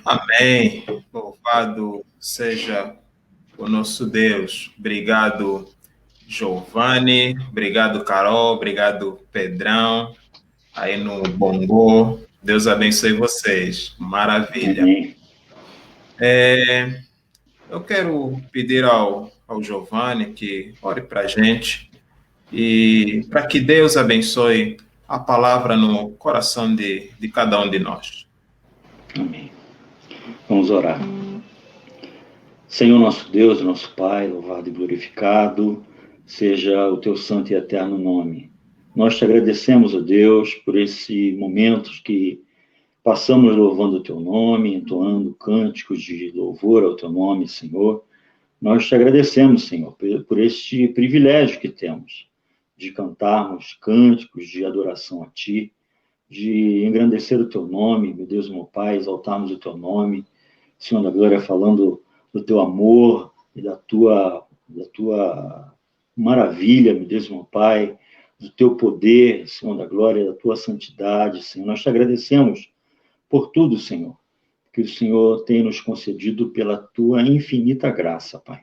Amém. Louvado seja o nosso Deus. Obrigado, Giovanni. Obrigado, Carol. Obrigado, Pedrão. Aí no Bongô. Deus abençoe vocês. Maravilha. Amém. Eu quero pedir ao Giovanni que ore para a gente e para que Deus abençoe a palavra no coração de cada um de nós. Amém. Vamos orar. Senhor nosso Deus, nosso Pai, louvado e glorificado, seja o teu santo e eterno nome. Nós te agradecemos, ó Deus, por esse momento que passamos louvando o teu nome, entoando cânticos de louvor ao teu nome, Senhor. Nós te agradecemos, Senhor, por este privilégio que temos de cantarmos cânticos de adoração a ti, de engrandecer o teu nome, meu Deus, meu Pai, exaltarmos o teu nome, Senhor da glória, falando do teu amor e da tua maravilha, meu Deus, meu Pai, do teu poder, Senhor da glória, da tua santidade, Senhor. Nós te agradecemos por tudo, Senhor, que o Senhor tem nos concedido pela tua infinita graça, Pai.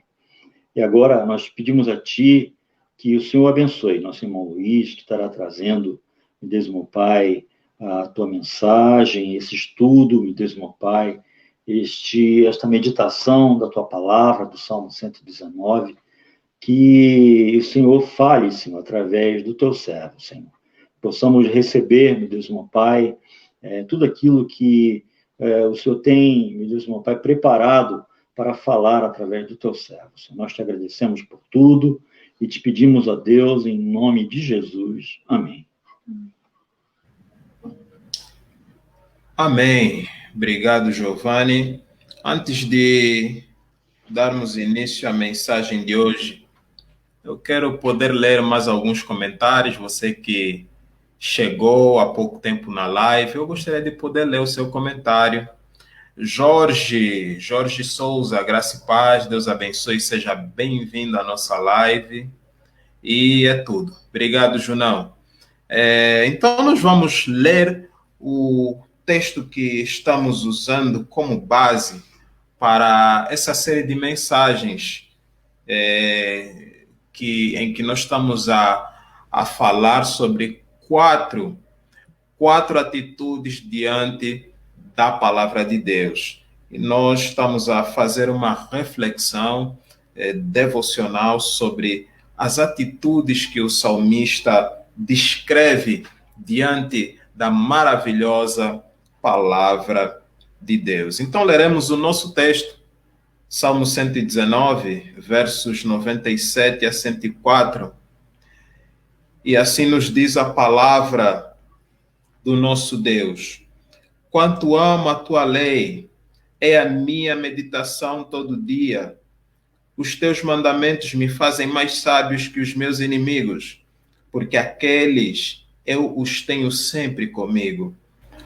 E agora nós pedimos a ti que o Senhor abençoe nosso irmão Luiz, que estará trazendo, meu Deus, meu Pai, a tua mensagem, esse estudo, meu Deus, meu Pai, esta meditação da tua palavra, do Salmo 119, que o Senhor fale, Senhor, através do teu servo, Senhor. Possamos receber, meu Deus, meu Pai, tudo aquilo que o Senhor tem, meu Deus, meu Pai, preparado para falar através do teu servo, Senhor. Nós te agradecemos por tudo e te pedimos a Deus em nome de Jesus. Amém. Amém. Obrigado, Giovanni. Antes de darmos início à mensagem de hoje, eu quero poder ler mais alguns comentários. Você que chegou há pouco tempo na live, eu gostaria de poder ler o seu comentário. Jorge Souza, graça e paz, Deus abençoe, seja bem-vindo à nossa live. E é tudo. Obrigado, Junão. Então, nós vamos ler o texto que estamos usando como base para essa série de mensagens em que nós estamos a falar sobre quatro atitudes diante da palavra de Deus. E nós estamos a fazer uma reflexão devocional sobre as atitudes que o salmista descreve diante da maravilhosa palavra de Deus. Então, leremos o nosso texto, Salmo 119, versos 97 a 104. E assim nos diz a palavra do nosso Deus. Quanto amo a tua lei, é a minha meditação todo dia. Os teus mandamentos me fazem mais sábios que os meus inimigos, porque aqueles eu os tenho sempre comigo.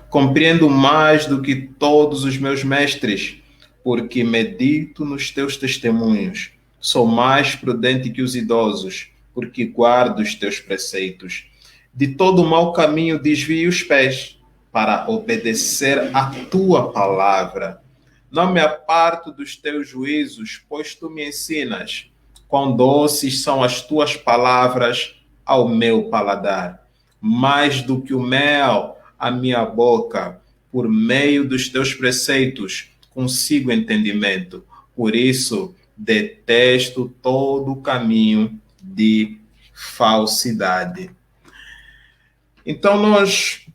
Compreendo mais do que todos os meus mestres, porque medito nos teus testemunhos. Sou mais prudente que os idosos, porque guardo os teus preceitos. De todo mau caminho desvio os pés, para obedecer a tua palavra. Não me aparto dos teus juízos, pois tu me ensinas. Quão doces são as tuas palavras ao meu paladar. Mais do que o mel, a minha boca, por meio dos teus preceitos, consigo entendimento. Por isso, detesto todo o caminho de falsidade. Então, nós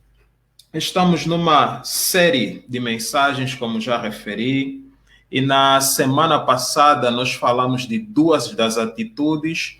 estamos numa série de mensagens, como já referi, e na semana passada nós falamos de duas das atitudes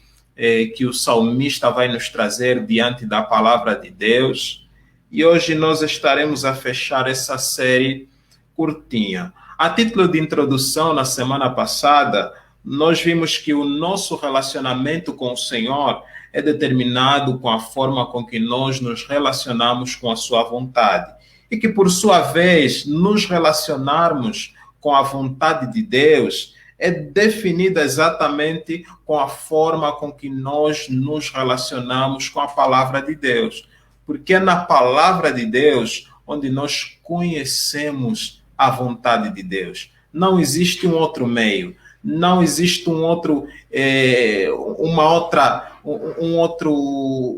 que o salmista vai nos trazer diante da palavra de Deus. E hoje nós estaremos a fechar essa série curtinha. A título de introdução, na semana passada, nós vimos que o nosso relacionamento com o Senhor é determinado com a forma com que nós nos relacionamos com a sua vontade. E que, por sua vez, nos relacionarmos com a vontade de Deus é definida exatamente com a forma com que nós nos relacionamos com a palavra de Deus. Porque é na palavra de Deus onde nós conhecemos a vontade de Deus. Não existe um outro meio, não existe um outro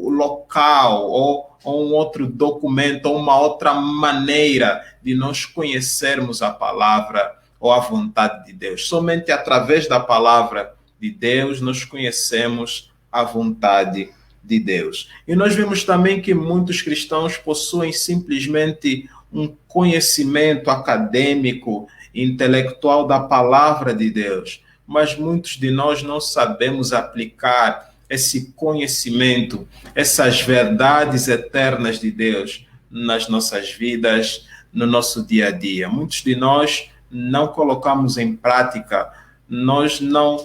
local ou um outro documento ou uma outra maneira de nós conhecermos a palavra ou a vontade de Deus. Somente através da palavra de Deus nós conhecemos a vontade de Deus. E nós vimos também que muitos cristãos possuem simplesmente um conhecimento acadêmico, intelectual da palavra de Deus, mas muitos de nós não sabemos aplicar esse conhecimento, essas verdades eternas de Deus nas nossas vidas, no nosso dia a dia. Muitos de nós não colocamos em prática, nós não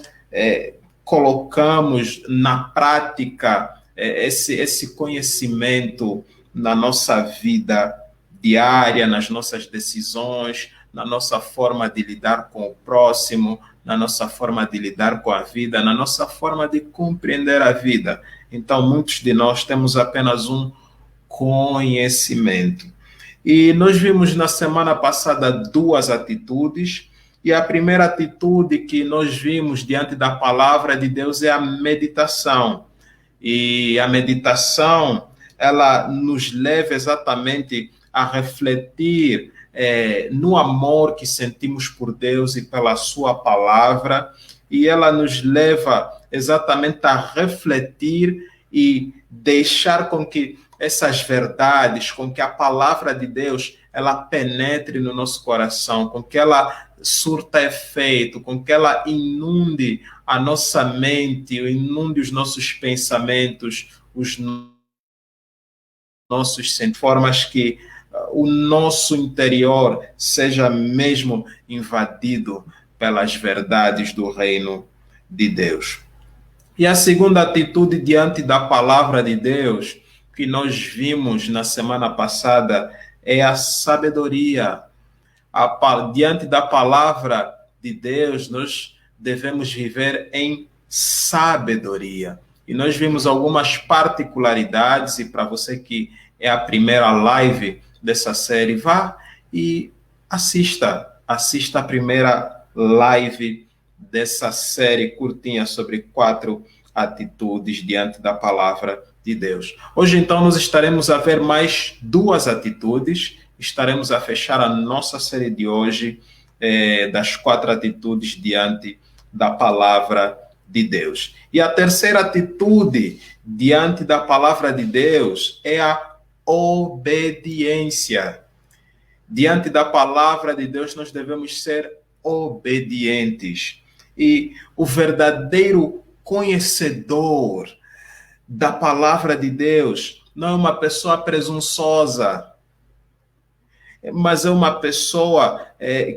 colocamos na prática esse conhecimento na nossa vida diária, nas nossas decisões, na nossa forma de lidar com o próximo, na nossa forma de lidar com a vida, na nossa forma de compreender a vida. Então, muitos de nós temos apenas um conhecimento. E nós vimos na semana passada duas atitudes, e a primeira atitude que nós vimos diante da palavra de Deus é a meditação. E a meditação, ela nos leva exatamente a refletir no amor que sentimos por Deus e pela sua palavra, e ela nos leva exatamente a refletir e deixar com que essas verdades, com que a palavra de Deus, ela penetre no nosso coração, com que ela surta efeito, com que ela inunde a nossa mente, inunde os nossos pensamentos, os nossos sentimentos, formas que o nosso interior seja mesmo invadido pelas verdades do reino de Deus. E a segunda atitude diante da palavra de Deus, que nós vimos na semana passada, é a sabedoria. Diante da palavra de Deus, nós devemos viver em sabedoria. E nós vimos algumas particularidades, e para você que é a primeira live dessa série, vá e assista a primeira live dessa série curtinha sobre 4 atitudes diante da palavra de Deus. Hoje, então, nós estaremos a ver mais 2 atitudes, estaremos a fechar a nossa série de hoje das 4 atitudes diante da palavra de Deus. E a terceira atitude diante da palavra de Deus é a obediência. Diante da palavra de Deus, nós devemos ser obedientes. E o verdadeiro conhecedor da palavra de Deus não é uma pessoa presunçosa, mas é uma pessoa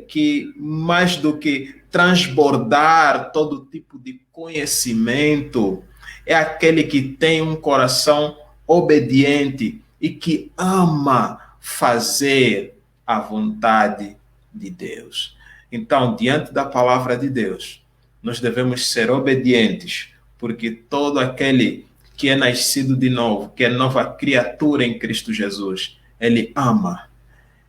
que, mais do que transbordar todo tipo de conhecimento, é aquele que tem um coração obediente e que ama fazer a vontade de Deus. Então, diante da palavra de Deus, nós devemos ser obedientes, porque todo aquele que é nascido de novo, que é nova criatura em Cristo Jesus, ele ama,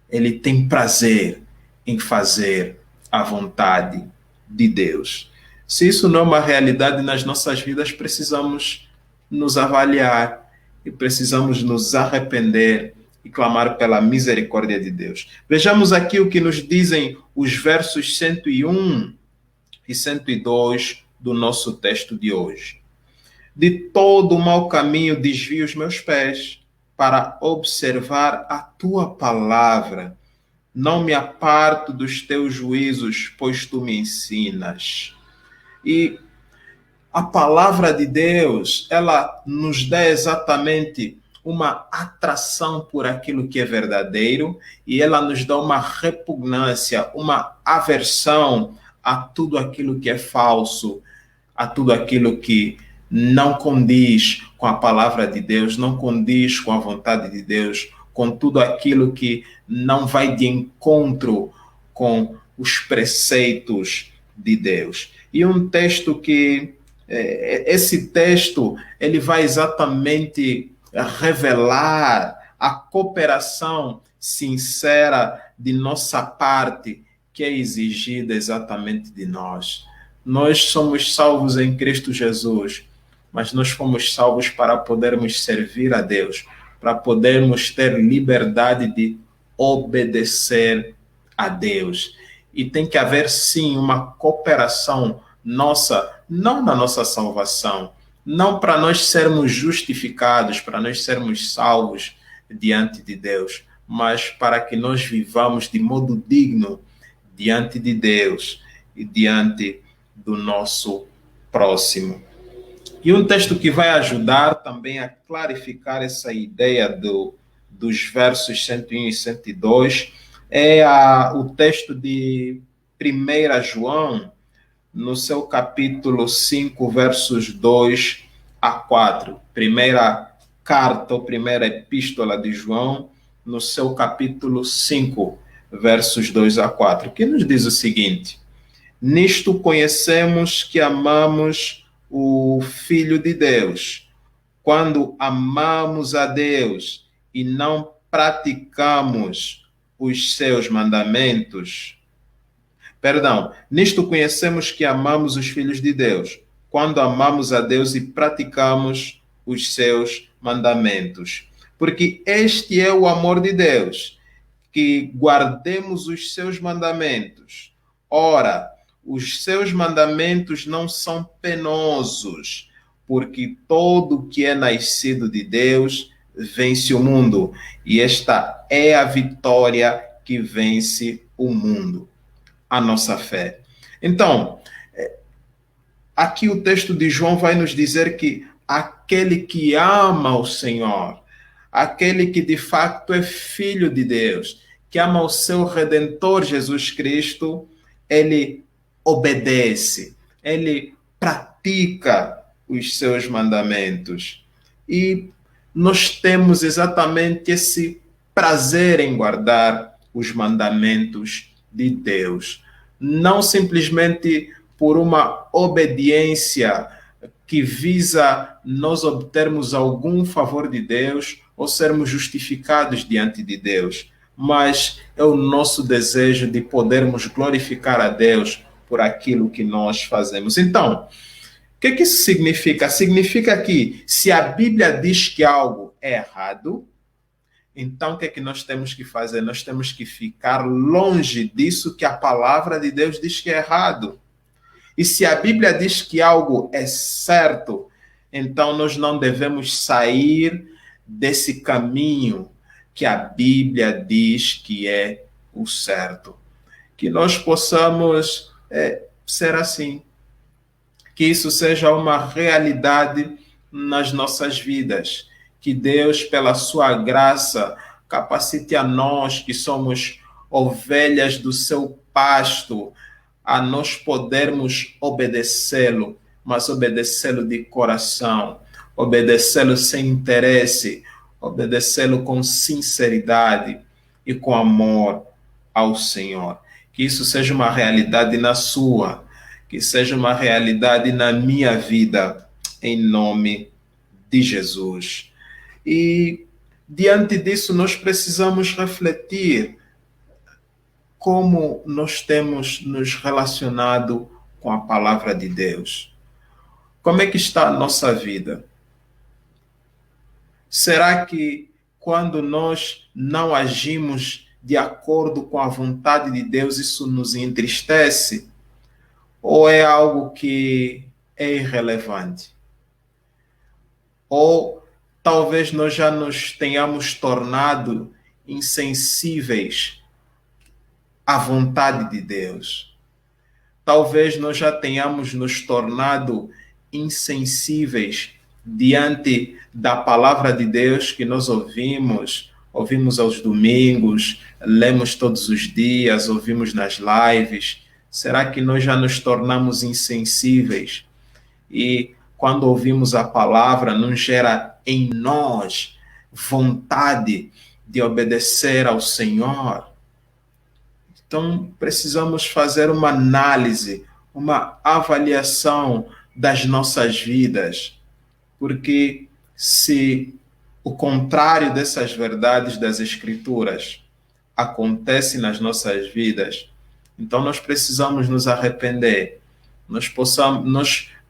ele tem prazer em fazer a vontade de Deus. Se isso não é uma realidade nas nossas vidas, precisamos nos avaliar e precisamos nos arrepender e clamar pela misericórdia de Deus. Vejamos aqui o que nos dizem os versos 101 e 102 do nosso texto de hoje. De todo o mau caminho desvio os meus pés para observar a tua palavra. Não me aparto dos teus juízos, pois tu me ensinas. E a palavra de Deus, ela nos dá exatamente uma atração por aquilo que é verdadeiro e ela nos dá uma repugnância, uma aversão a tudo aquilo que é falso, a tudo aquilo que não condiz com a palavra de Deus, não condiz com a vontade de Deus, com tudo aquilo que não vai de encontro com os preceitos de Deus. E um texto que, esse texto, ele vai exatamente revelar a cooperação sincera de nossa parte que é exigida exatamente de nós. Nós somos salvos em Cristo Jesus, mas nós fomos salvos para podermos servir a Deus, para podermos ter liberdade de obedecer a Deus. E tem que haver, sim, uma cooperação nossa, não na nossa salvação, não para nós sermos justificados, para nós sermos salvos diante de Deus, mas para que nós vivamos de modo digno diante de Deus e diante do nosso próximo. E um texto que vai ajudar também a clarificar essa ideia dos versos 101 e 102 é o texto de 1 João, no seu capítulo 5, versos 2 a 4. Primeira carta ou primeira epístola de João, no seu capítulo 5, versos 2 a 4, que nos diz o seguinte: nisto conhecemos que amamos o Filho de Deus, quando amamos a Deus e não praticamos os seus mandamentos. Perdão, nisto conhecemos que amamos os filhos de Deus, quando amamos a Deus e praticamos os seus mandamentos. Porque este é o amor de Deus, que guardemos os seus mandamentos. Ora, os seus mandamentos não são penosos, porque todo que é nascido de Deus vence o mundo, e esta é a vitória que vence o mundo, a nossa fé. Então, aqui o texto de João vai nos dizer que aquele que ama o Senhor, aquele que de facto é filho de Deus, que ama o seu Redentor Jesus Cristo, ele obedece, ele pratica os seus mandamentos. E nós temos exatamente esse prazer em guardar os mandamentos de Deus. Não simplesmente por uma obediência que visa nós obtermos algum favor de Deus ou sermos justificados diante de Deus, mas é o nosso desejo de podermos glorificar a Deus por aquilo que nós fazemos. Então, o que isso significa? Significa que se a Bíblia diz que algo é errado, então o que nós temos que fazer? Nós temos que ficar longe disso que a palavra de Deus diz que é errado. E se a Bíblia diz que algo é certo, então nós não devemos sair desse caminho que a Bíblia diz que é o certo. Que nós possamos ser assim. Que isso seja uma realidade nas nossas vidas. Que Deus, pela sua graça, capacite a nós que somos ovelhas do seu pasto, a nós podermos obedecê-lo, mas obedecê-lo de coração, obedecê-lo sem interesse, obedecê-lo com sinceridade e com amor ao Senhor. Que isso seja uma realidade na sua, que seja uma realidade na minha vida, em nome de Jesus. E diante disso nós precisamos refletir como nós temos nos relacionado com a palavra de Deus. Como é que está a nossa vida? Será que quando nós não agimos de acordo com a vontade de Deus, isso nos entristece? Ou é algo que é irrelevante? Ou talvez nós já nos tenhamos tornado insensíveis à vontade de Deus. Talvez nós já tenhamos nos tornado insensíveis diante da palavra de Deus que nós ouvimos aos domingos, lemos todos os dias, ouvimos nas lives. Será que nós já nos tornamos insensíveis? E quando ouvimos a palavra, não gera em nós vontade de obedecer ao Senhor? Então, precisamos fazer uma análise, uma avaliação das nossas vidas, porque se o contrário dessas verdades das Escrituras acontece nas nossas vidas, então nós precisamos nos arrepender, nós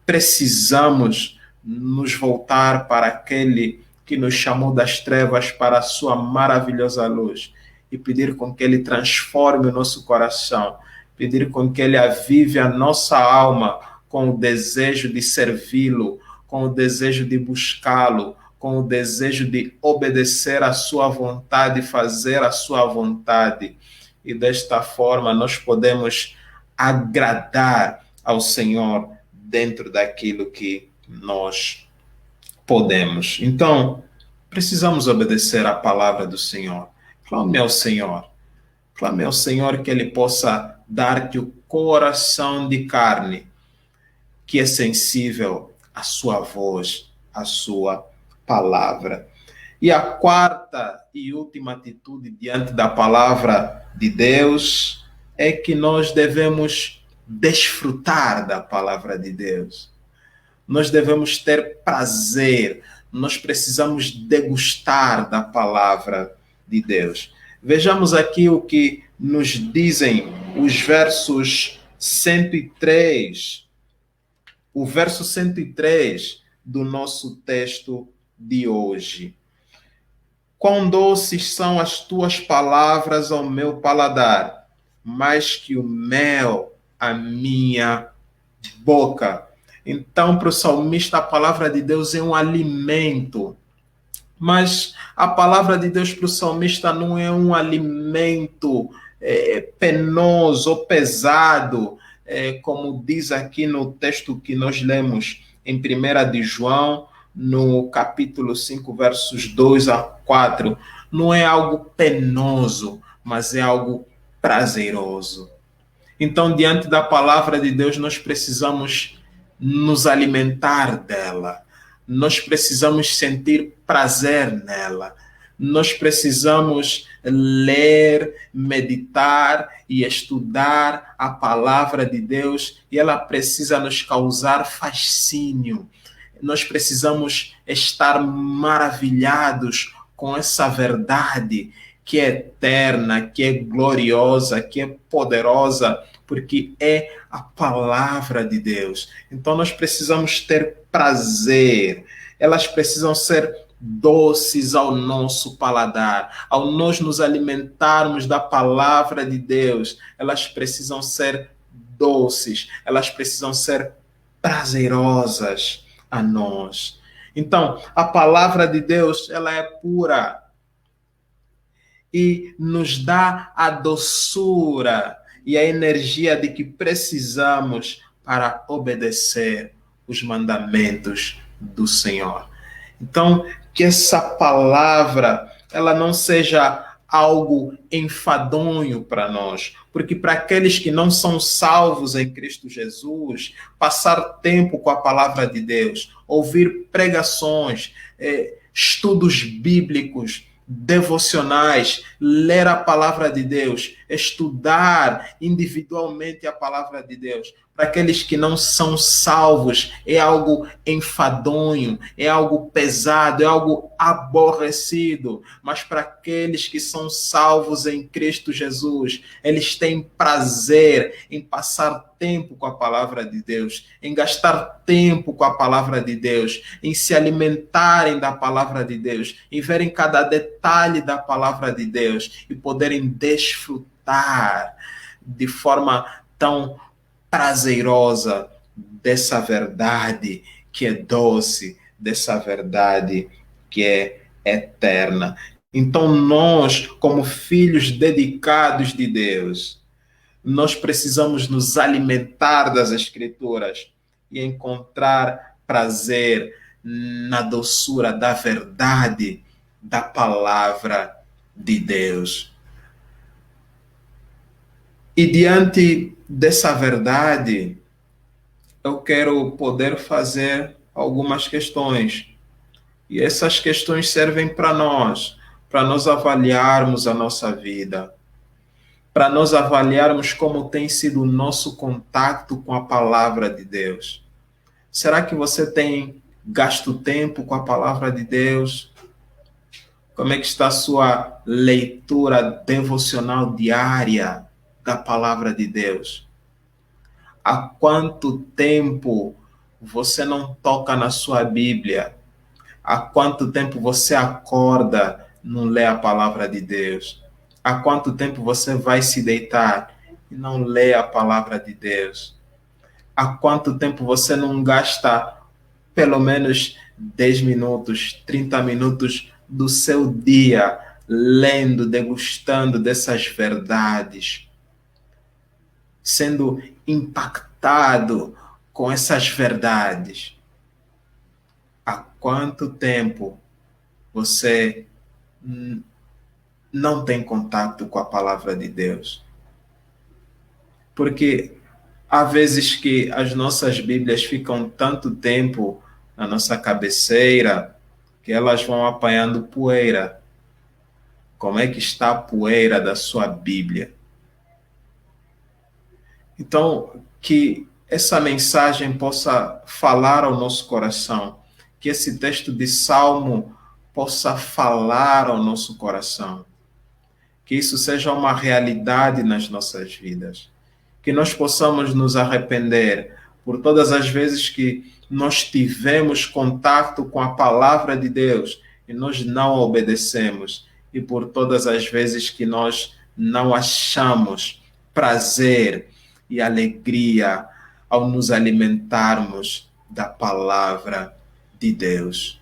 precisamos nos voltar para aquele que nos chamou das trevas para a sua maravilhosa luz e pedir com que ele transforme o nosso coração, pedir com que ele avive a nossa alma com o desejo de servi-lo, com o desejo de buscá-lo, com o desejo de obedecer à sua vontade, fazer a sua vontade. E desta forma nós podemos agradar ao Senhor dentro daquilo que nós podemos. Então, precisamos obedecer à palavra do Senhor. Clame ao Senhor. Clame ao Senhor que Ele possa dar-te o coração de carne, que é sensível à sua voz, à sua palavra. E a quarta e última atitude diante da palavra de Deus é que nós devemos desfrutar da palavra de Deus. Nós devemos ter prazer, nós precisamos degustar da palavra de Deus. Vejamos aqui o que nos dizem os versos 103, o verso 103 do nosso texto de hoje. Quão doces são as tuas palavras ao meu paladar, mais que o mel à minha boca. Então, para o salmista, a palavra de Deus é um alimento. Mas a palavra de Deus para o salmista não é um alimento penoso ou pesado, como diz aqui no texto que nós lemos em 1 de João, no capítulo 5, versos 2 a 4. Não é algo penoso, mas é algo prazeroso. Então, diante da palavra de Deus, nós precisamos nos alimentar dela. Nós precisamos sentir prazer nela. Nós precisamos ler, meditar e estudar a palavra de Deus, e ela precisa nos causar fascínio. Nós precisamos estar maravilhados com essa verdade que é eterna, que é gloriosa, que é poderosa, porque é a palavra de Deus. Então nós precisamos ter prazer, elas precisam ser doces ao nosso paladar. Ao nós nos alimentarmos da palavra de Deus, elas precisam ser doces, elas precisam ser prazerosas a nós. Então, a palavra de Deus, ela é pura e nos dá a doçura e a energia de que precisamos para obedecer os mandamentos do Senhor. Então, que essa palavra, ela não seja algo enfadonho para nós, porque para aqueles que não são salvos em Cristo Jesus, passar tempo com a palavra de Deus, ouvir pregações, estudos bíblicos, devocionais, ler a palavra de Deus, estudar individualmente a palavra de Deus. Para aqueles que não são salvos, é algo enfadonho, é algo pesado, é algo aborrecido. Mas para aqueles que são salvos em Cristo Jesus, eles têm prazer em passar tempo com a palavra de Deus, em gastar tempo com a palavra de Deus, em se alimentarem da palavra de Deus, em verem cada detalhe da palavra de Deus e poderem desfrutar de forma tão prazerosa dessa verdade que é doce, dessa verdade que é eterna. Então nós, como filhos dedicados de Deus, nós precisamos nos alimentar das Escrituras e encontrar prazer na doçura da verdade da palavra de Deus. E diante dessa verdade, eu quero poder fazer algumas questões. E essas questões servem para nós avaliarmos a nossa vida, para nós avaliarmos como tem sido o nosso contato com a palavra de Deus. Será que você tem gasto tempo com a palavra de Deus? Como é que está a sua leitura devocional diária da palavra de Deus? Há quanto tempo você não toca na sua Bíblia? Há quanto tempo você acorda, não lê a palavra de Deus? Há quanto tempo você vai se deitar e não lê a palavra de Deus? Há quanto tempo você não gasta pelo menos 10 minutos, 30 minutos do seu dia lendo, degustando dessas verdades, sendo impactado com essas verdades? Há quanto tempo você não tem contato com a palavra de Deus? Porque há vezes que as nossas Bíblias ficam tanto tempo na nossa cabeceira que elas vão apanhando poeira. Como é que está a poeira da sua Bíblia? Então, que essa mensagem possa falar ao nosso coração, que esse texto de Salmo possa falar ao nosso coração, que isso seja uma realidade nas nossas vidas, que nós possamos nos arrepender por todas as vezes que nós tivemos contato com a palavra de Deus e nós não obedecemos, e por todas as vezes que nós não achamos prazer e alegria ao nos alimentarmos da palavra de Deus.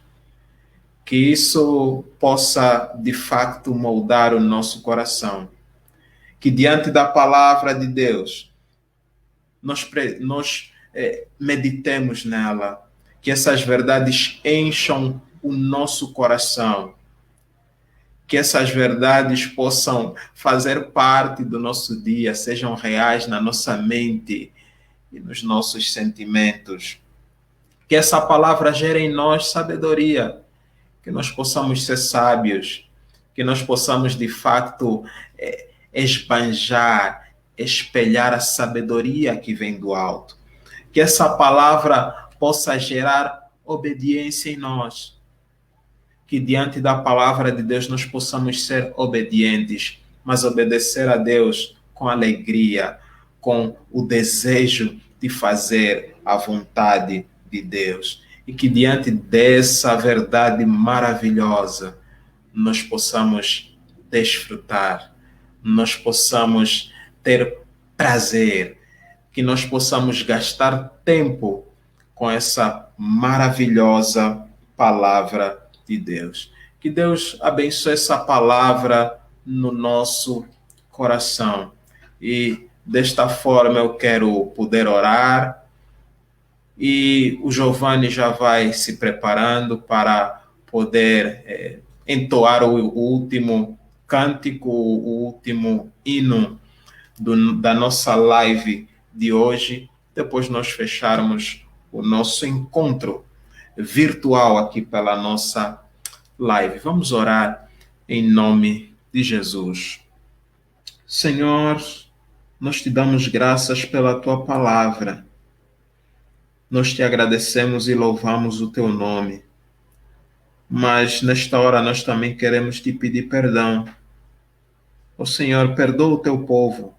Que isso possa, de fato, moldar o nosso coração. Que diante da palavra de Deus, nós meditemos nela. Que essas verdades encham o nosso coração. Que essas verdades possam fazer parte do nosso dia, sejam reais na nossa mente e nos nossos sentimentos. Que essa palavra gere em nós sabedoria, que nós possamos ser sábios, que nós possamos, de fato, esbanjar, espelhar a sabedoria que vem do alto. Que essa palavra possa gerar obediência em nós. Que diante da palavra de Deus nós possamos ser obedientes, mas obedecer a Deus com alegria, com o desejo de fazer a vontade de Deus. E que diante dessa verdade maravilhosa nós possamos desfrutar, nós possamos ter prazer, que nós possamos gastar tempo com essa maravilhosa palavra de Deus. Que Deus abençoe essa palavra no nosso coração. E desta forma eu quero poder orar. E o Giovanni já vai se preparando para poder entoar o último cântico, o último hino da nossa live de hoje. Depois nós fecharmos o nosso encontro virtual aqui pela nossa live. Vamos orar em nome de Jesus. Senhor, nós te damos graças pela tua palavra. Nós te agradecemos e louvamos o teu nome. Mas nesta hora nós também queremos te pedir perdão. Ó Senhor, perdoa o teu povo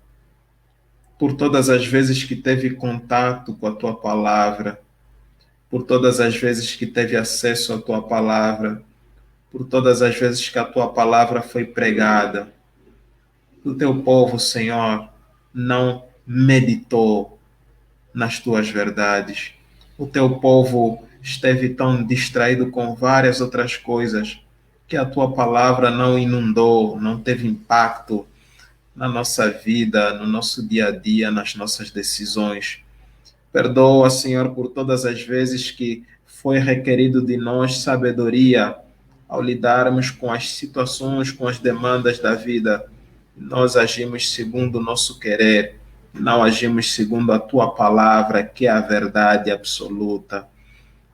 por todas as vezes que teve contato com a tua palavra, por todas as vezes que teve acesso à tua palavra, por todas as vezes que a tua palavra foi pregada. O teu povo, Senhor, não meditou nas tuas verdades. O teu povo esteve tão distraído com várias outras coisas que a tua palavra não inundou, não teve impacto na nossa vida, no nosso dia a dia, nas nossas decisões. Perdoa, Senhor, por todas as vezes que foi requerido de nós sabedoria ao lidarmos com as situações, com as demandas da vida. Nós agimos segundo o nosso querer, não agimos segundo a tua palavra, que é a verdade absoluta.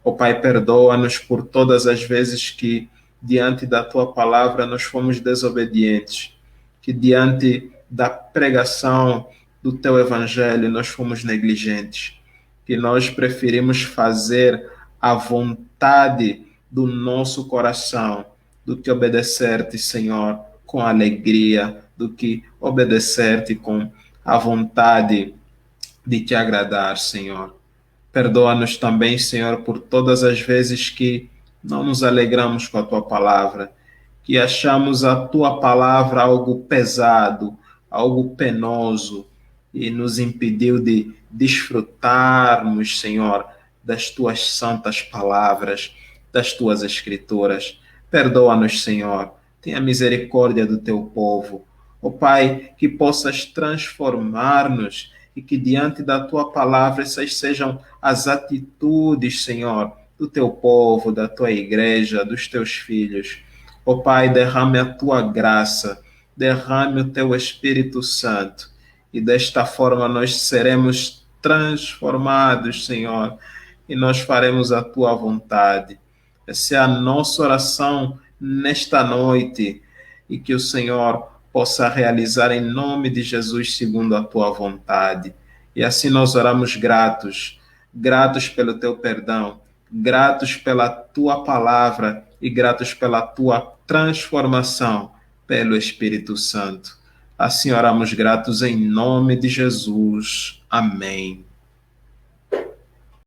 Ó Pai, perdoa-nos por todas as vezes que, diante da tua palavra, nós fomos desobedientes, que diante da pregação do teu evangelho nós fomos negligentes, que nós preferimos fazer a vontade do nosso coração do que obedecer-te, Senhor, com alegria, do que obedecer-te com a vontade de te agradar, Senhor. Perdoa-nos também, Senhor, por todas as vezes que não nos alegramos com a tua palavra, que achamos a tua palavra algo pesado, algo penoso, e nos impediu de desfrutarmos, Senhor, das tuas santas palavras, das tuas escrituras. Perdoa-nos, Senhor. Tenha misericórdia do teu povo. Ó Pai, que possas transformar-nos e que diante da tua palavra essas sejam as atitudes, Senhor, do teu povo, da tua igreja, dos teus filhos. Ó Pai, derrame a tua graça, derrame o teu Espírito Santo, e desta forma nós seremos transformados, Senhor, e nós faremos a tua vontade. Essa é a nossa oração nesta noite, e que o Senhor possa realizar em nome de Jesus segundo a tua vontade. E assim nós oramos gratos, gratos pelo teu perdão, gratos pela tua palavra e gratos pela tua transformação pelo Espírito Santo. Assim oramos gratos em nome de Jesus. Amém.